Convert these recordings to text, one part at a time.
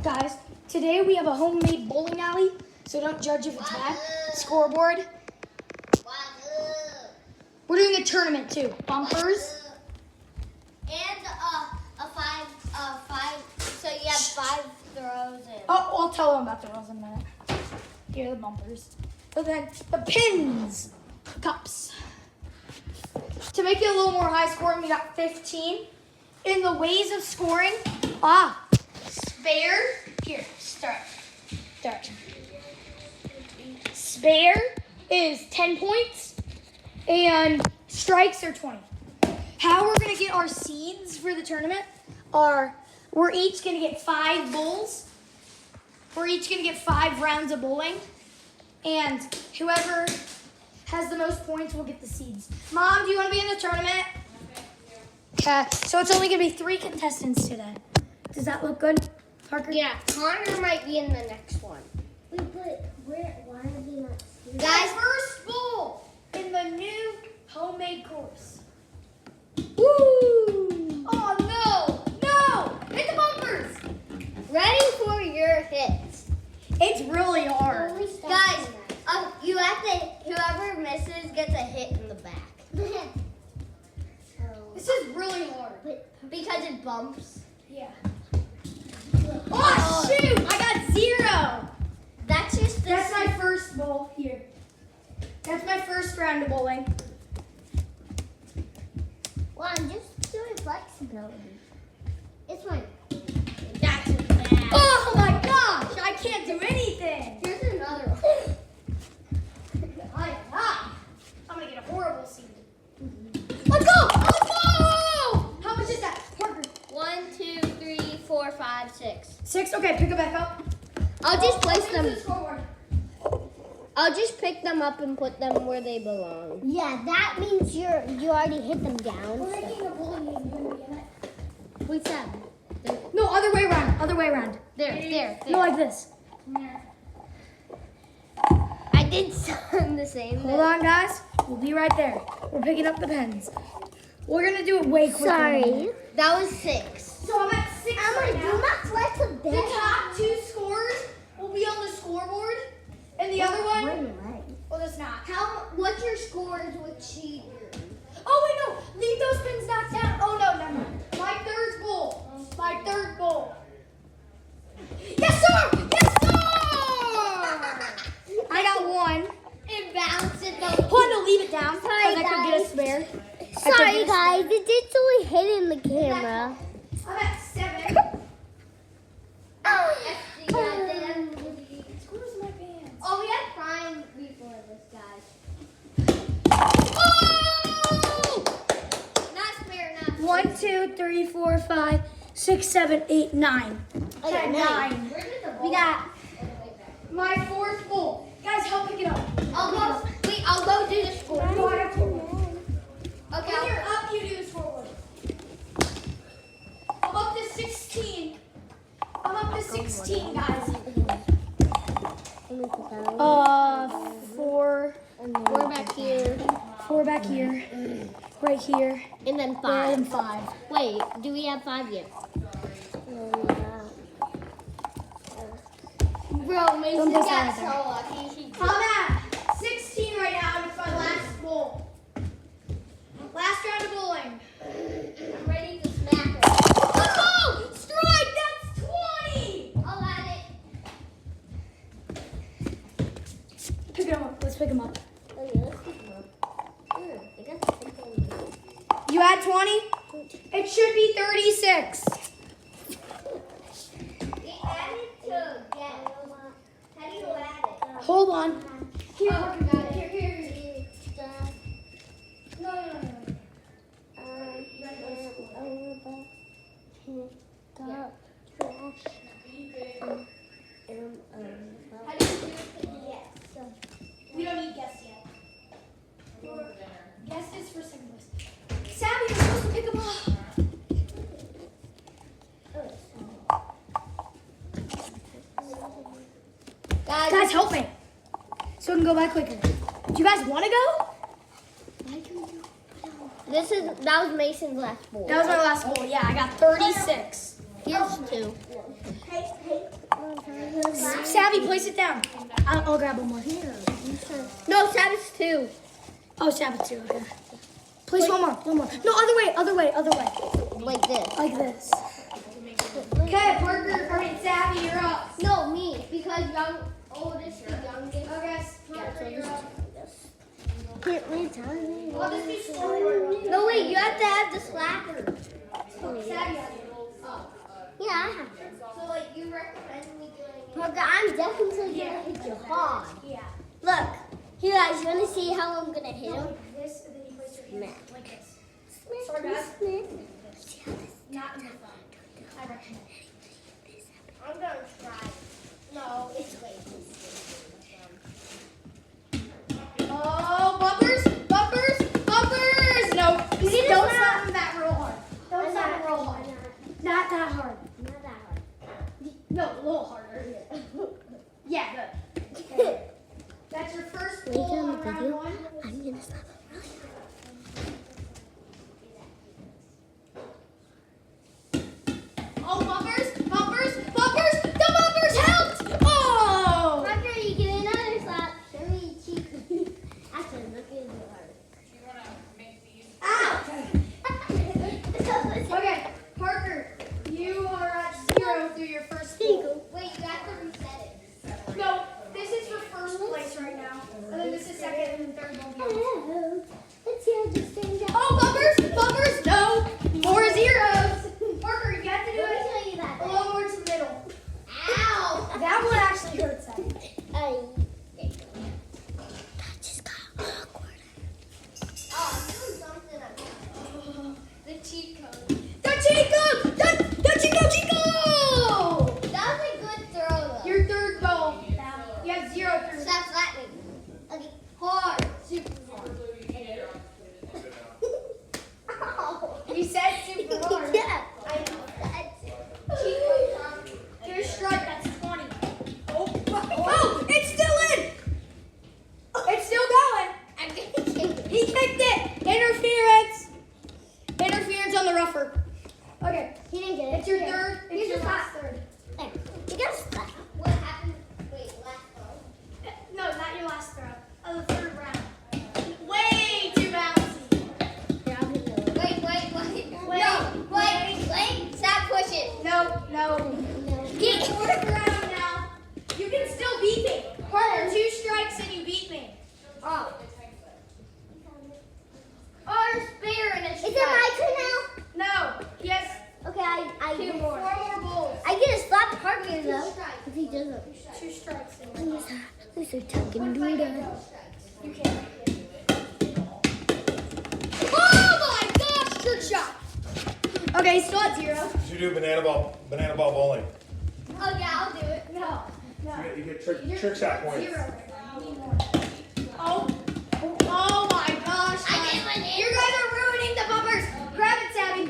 Guys, today we have a homemade bowling alley, so don't judge if it's bad. Scoreboard. We're doing a tournament too. Bumpers. And a five. So you have 5 throws in. Oh, I'll tell them about the rules in a minute. Here are the bumpers. But then the pins, cups. To make it a little more high scoring, we got 15. In the ways of scoring, spare. Here, start. Spare is 10 points, and strikes are 20. How we're gonna get our seeds for the tournament are we're each gonna get 5 bowls. We're each gonna get 5 rounds of bowling, and whoever has the most points will get the seeds. Mom, do you want to be in the tournament? Okay, so it's only gonna be 3 contestants today. Does that look good, Parker? Yeah, Connor might be in the next one. Wait, but why are they not serious? Guys, First bowl in the new homemade course. Woo! Oh no! Hit the bumpers! ready for your hits. It's really hard. Guys, you have to, whoever misses gets a hit in the back. This is really hard. Because it bumps. Yeah. Oh shoot! I got 0. That's just That's my first bowl here. That's my first round of bowling. Well, I'm just doing flexibility. It's my. That's bad. Oh my gosh! I can't do anything. Here's another one. I'm gonna get a horrible seed. Let's go! Let's go! How much is that, Parker? 1, 2, 3, 4, 5, 6. 6. Okay, pick it back up. I'll just place Go to them. the scoreboard. I'll just pick them up and put them where they belong. Yeah, that means you already hit them down. We're making a bowling game. You wanna be in it? Wait, Sam. No, other way around. Other way around. There. No, like this. I did some the same. Hold on, guys. We'll be right there. We're picking up the pens. We're gonna do it way quicker. Sorry. That was 6. So I'm at 6 right now. Do not flexibility. The top 2 scores will be on the scoreboard, and the other one, well, it's not. What's your scores with cheaters? Oh wait, no! Leave those pins knocked down. Oh no, never mind. My third bowl. My third bowl. Yes, sir! Yes, sir! I got 1. It bounced it. Hold on, no, leave it down because Sorry, I could get a guys. spare. Sorry, guys. It did really hit in the camera. I'm at 7. Where's my pants? Oh, we had Prime before this, guys. Oh! Not spare, not 1, 2, 3, 4, 5, 6, 7, 8, 9. Okay, 9. Where did the We ball? got my 4th bowl. Guys, help pick it up. I'll go do the score. No, I got 2. Okay. When you're up, you do the scoreboard. I'm up to 16. I'm up to 16, guys. 4. We're back here. 4 back here. Right here. And then There, and 5. 5. Wait, do we have 5 yet? Bro, Mason Don't got decide so that. lucky. I'm at 16 right now, and it's my last bowl. Last round of bowling. I'm ready to smack her. Oh! Strike! That's 20! I'll add it. Pick them up. Let's pick them up. You had 20? It should be 36. We added to get. How do you add it? Hold on. Here, Oh, got it. here. No. How do you do it to yes? We don't need guests yet. Guest is for second place. Sammy, you're supposed to pick them up. Guys, help me. So we can go back quicker. Do you guys want to go? That was Mason's last ball. That was my last bowl. Yeah, I got 36. Here's 2. Hey. Savvy, place it down. I'll grab one more. Here. No, Sabbath's 2. Oh, Sabbath too. Okay. Place one more. No, other way. Like this. Like this. Okay, Parker. I mean, Savvy, you're up. No, me. Because oldest to youngest. Okay, Parker, you're up. Can't read time. I'll just do scoreboard. No, wait, you have to have the slapper. Savvy, Yeah, I have to. So like you recommend me doing Parker, I'm definitely gonna hit you hard. yeah. Look, here guys, you wanna see how I'm gonna hit him? Like this, and then you place your hand like this. Sorry, guys. See how this? Not in the phone. I recommend. I'm gonna try. No, it's way too Oh, bumpers! No, don't slap him that real hard. Don't slap him real hard. Not that hard. Not that hard. No, a little harder. Yeah, good. That's your first Later goal in on the round video, one. I'm gonna slap him really Oh, bumpers! The bumpers helped! Oh! hard. Parker, you get another slap. Show me your cheek. Actually, look at your heart. Ow! Okay, Parker, you are at 0 through your first goal. Wait, you have to reset it. No, this is for first place right now. And then this is second and third will be yours. Hello. Let's see how this turns out. Oh, bumpers! No! More zeros! Parker, you have to do Let me it show you that. a little more to the middle. Ow! That one actually hurts that. That just got awkward. Oh, I'm doing something. The cheat code. The cheat code! The cheat code! That was a good throw though. Your third goal. You have 0 through. Stop slapping. Okay, hard. Super hard. You said super hard. Yeah. I know. Cheat code on. Here's strike, that's 20. Oh, it's still in! It's still going. I'm gonna kick it. He kicked it. Interference on the rougher. Okay, He didn't get it. it's your third. It's Here's your the last third. There. You got a slap. What happened? Wait, last throw. No, not your last throw. Of the third round. Way too bouncy. Yeah, I'll hit the other. Wait. Wait. Stop pushing. No. Get fourth round now. You can still beat me. Parker, 2 strikes and you beat me. Oh. Or spare and a Is it my turn now? No. Yes. Okay, I 2 more. 4 more goals. I get a slap Parker though. If he doesn't. 2 strikes. And Who's a talking dude? you can't. Oh my gosh, trick shot. Okay, still at 0. You should do banana ball bowling. Oh yeah, I'll do it. No. You get trick shot points. 0 right now. Need more. Oh my gosh. I get one in. You guys are ruining the bumpers. Grab it, Savvy.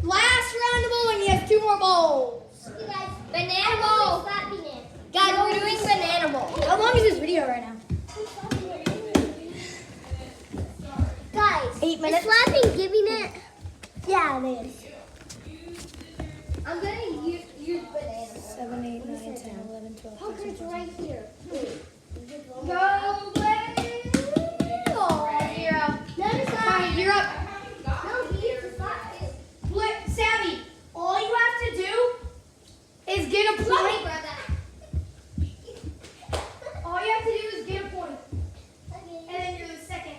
Last round of bowling. He has 2 more bowls. You guys, Banana ball. slapping it. Guys, we're doing banana ball. How long is this video right now? Guys, 8 minutes. is slapping giving it? Yeah, it is. I'm gonna use banana ball. 7, 8, 9, 10, 11, 12. Parker's right here. Go, Blaze! Oh, 0. Another slap. Fine, you're up. No, he needs to slap too. Savvy, all you have to do is get a Let me point. grab that. All you have to do is get a point. Okay. And then you're the second.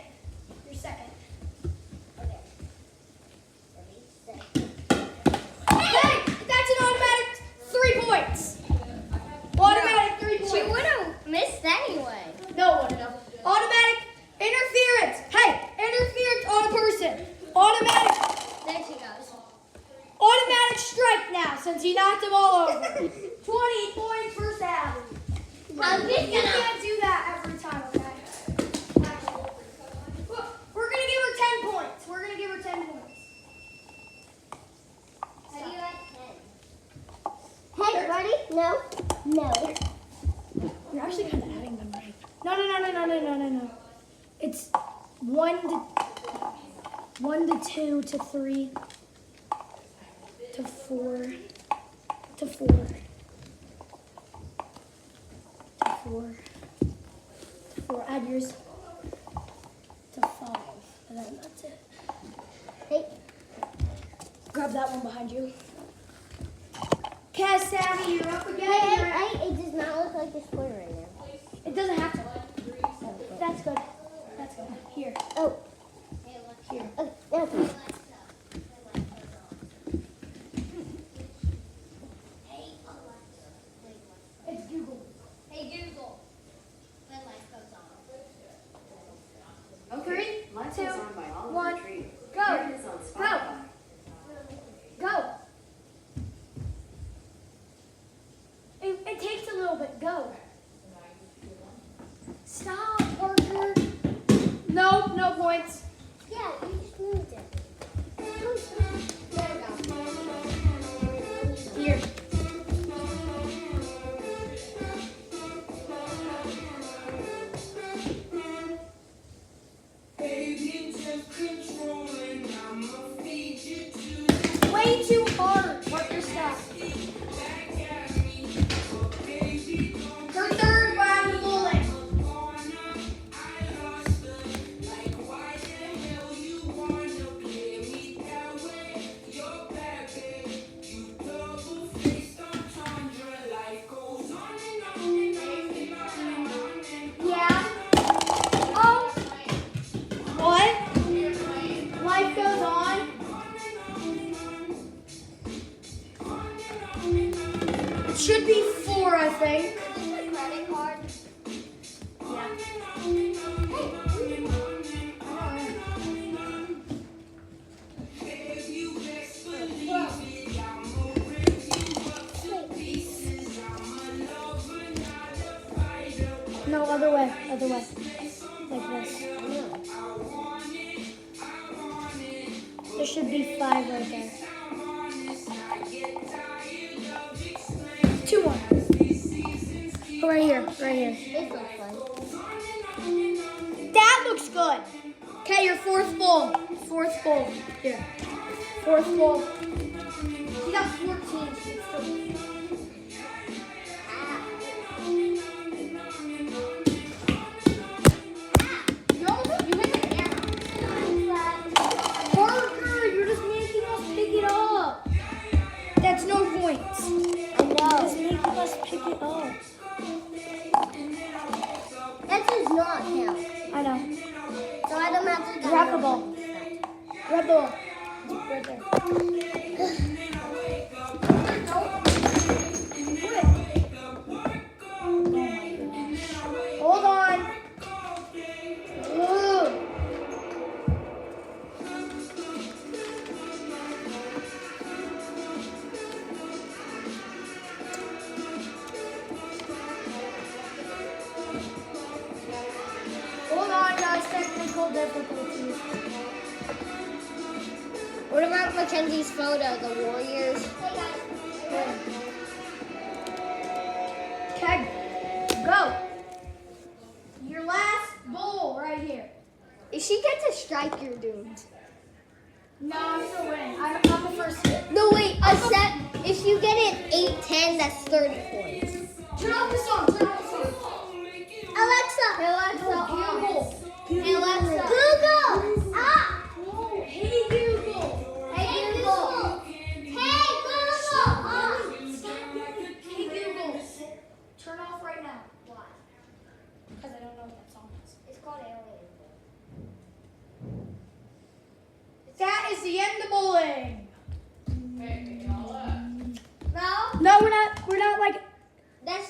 You're second. Okay. Ready, set. Hey, that's an automatic 3 points. Automatic 3 points. She would have missed anyway. No one know. Automatic interference. Hey, interference on a person. Automatic There she goes. strike now since he knocked them all over. 20 points for Savvy. I'm just You gonna. can't do that every time, okay? Look, we're gonna give her 10 points. We're gonna give her 10 points. How do you at 10? Hey, ready? No. No. You're actually kind of adding them right. No. It's 1 to 2 to 3 to 4 to 4. 4 to 4. Add yours to 5. And then that's it. Hey, Grab that one behind you. Okay, Sammy, you're up again. it does not look like a square right now. It doesn't have to. That's good. That's good. Here. Oh, Here. okay, okay. It's Google. Hey Google, when life goes on. 3, Life 2, goes on by Oliver 1, Tree. go. Here it is on Spotify. Go. It takes a little bit. Go. Stop, Parker. No, no points. Yeah, you just moved it. Here. Way too hard. Parker, stop. For third round of bowling. Yeah. Oh. What? Life goes on. It should be 4, I think. Credit card. No, other way. Other way. Like this. There should be 5 right there. 2 more. Oh, right here. Right here. This looks fun. That looks good. Okay, your 4th bowl. 4th bowl. Here. 4th bowl. You got 14. So it's still- You hit the camera. Parker, you're just making us pick it up. That's no points. I You're know. just making us pick it up. That does not count. I know. So I don't have to Grab the ball. Grab the ball. Right there. Hold on. Ooh. Hold on, guys. Technical difficulties. What about Mackenzie's photo, the Warriors? Okay, go. Your last bowl right here. If she gets a strike, you're doomed. No, I'm still winning. I'm the first hit. No, wait, a set. If you get it 8-10, that's 30 points. Turn off the song. Turn off the song. Alexa. Google. Hey, Alexa. Google. Ah. No, hey Google. Hey, Google. Hey, Google. Ah. Hey Google. Turn off right now. Why? Because I don't know what that song is. It's called Alien. That is the end of bowling.